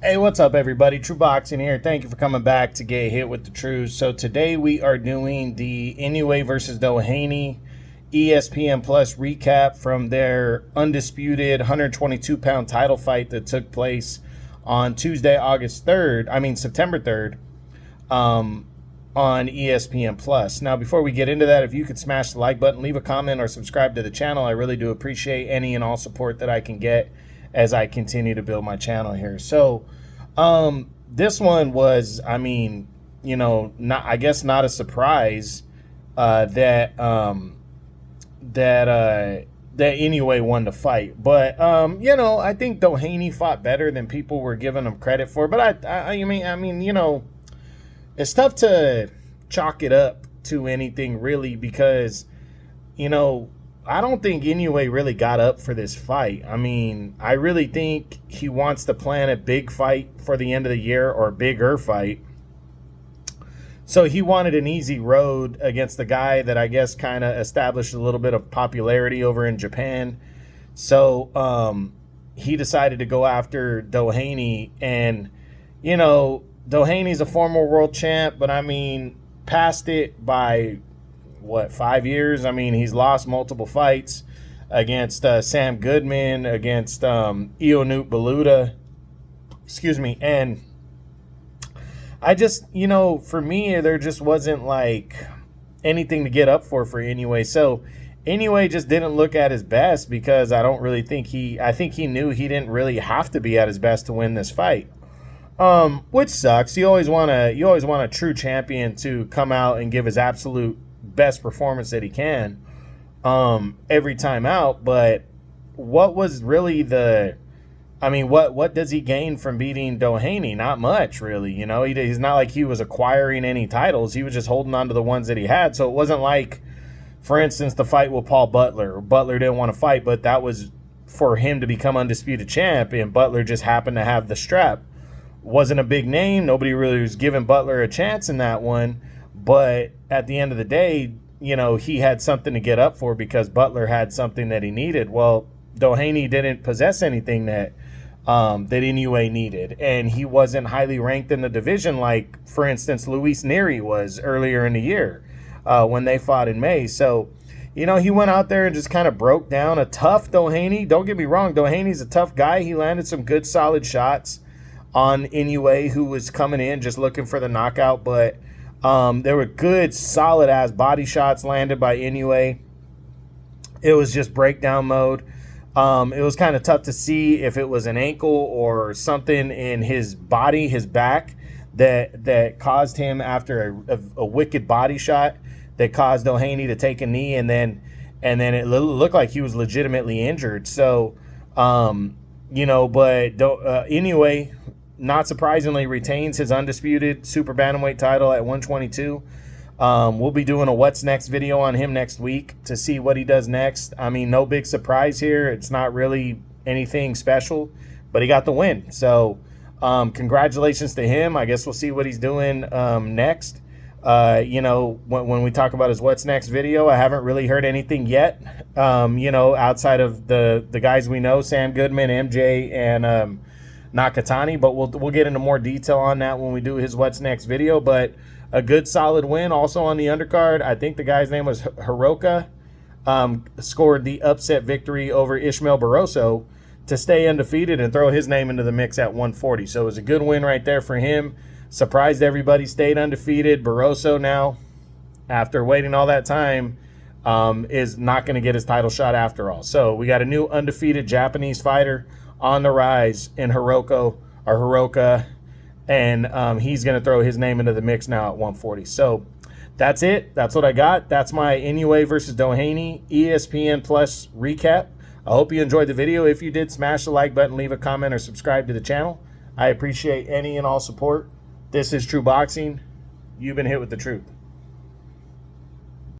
Hey, what's up, everybody? True Boxing here. Thank you for coming back to get hit with the truth. So today we are doing the Inoue versus Doheny ESPN Plus recap from their undisputed 122-pound title fight that took place on Tuesday, September 3rd, on ESPN Plus. Now, before we get into that, if you could smash the like button, leave a comment, or subscribe to the channel, I really do appreciate any and all support that I can get as I continue to build my channel here. So this one was, not a surprise that Inoue won the fight. But I think Doheny fought better than people were giving him credit for. But it's tough to chalk it up to anything really because I don't think Inoue really got up for this fight. I really think he wants to plan a big fight for the end of the year, or a bigger fight. So he wanted an easy road against the guy that I guess kind of established a little bit of popularity over in Japan. So he decided to go after Doheny. And, Doheny's a former world champ, but past it by 5 years? He's lost multiple fights against Sam Goodman, against Inoue Baluta, and I just, for me, there just wasn't like anything to get up for Inoue. So Inoue just didn't look at his best because I think he knew he didn't really have to be at his best to win this fight. Which sucks. You always want a true champion to come out and give his absolute best performance that he can every time out. But what was really what does he gain from beating Doheny? Not much, really. He's not like he was acquiring any titles. He was just holding on to the ones that he had. So it wasn't like, for instance, the fight with Paul Butler. Butler didn't want to fight, but that was for him to become undisputed champ, and Butler just happened to have the strap. Wasn't a big name. Nobody really was giving Butler a chance in that one. But at the end of the day, he had something to get up for because Butler had something that he needed. Well, Doheny didn't possess anything that Inoue needed, and he wasn't highly ranked in the division like, for instance, Luis Nery was earlier in the year when they fought in May. So, he went out there and just kind of broke down a tough Doheny. Don't get me wrong, Doheny's a tough guy. He landed some good, solid shots on Inoue, who was coming in just looking for the knockout, but there were good, solid-ass body shots landed by Inoue. It was just breakdown mode. It was kind of tough to see if it was an ankle or something in his body, his back, that caused him, after a wicked body shot, that caused Doheny to take a knee, and then it looked like he was legitimately injured. So, Inoue, not surprisingly, retains his undisputed super bantamweight title at 122. We'll be doing a what's next video on him next week to see what he does next. No big surprise here. It's not really anything special, but he got the win. So congratulations to him. I guess we'll see what he's doing next. When we talk about his what's next video, I haven't really heard anything yet, outside of the guys we know, Sam Goodman, MJ, and Nakatani, but we'll get into more detail on that when we do his what's next video. But a good solid win. Also on the undercard, I think the guy's name was Hiroka, scored the upset victory over Ishmael Barroso to stay undefeated and throw his name into the mix at 140. So it was a good win right there for him. Surprised everybody stayed undefeated. Barroso now, after waiting all that time, is not going to get his title shot after all. So we got a new undefeated Japanese fighter on the rise in Hiroka, and he's going to throw his name into the mix now at 140. So that's it. That's what I got. That's my Inoue versus Doheny ESPN Plus recap. I hope you enjoyed the video. If you did, smash the like button, leave a comment, or subscribe to the channel. I appreciate any and all support. This is True Boxing. You've been hit with the truth.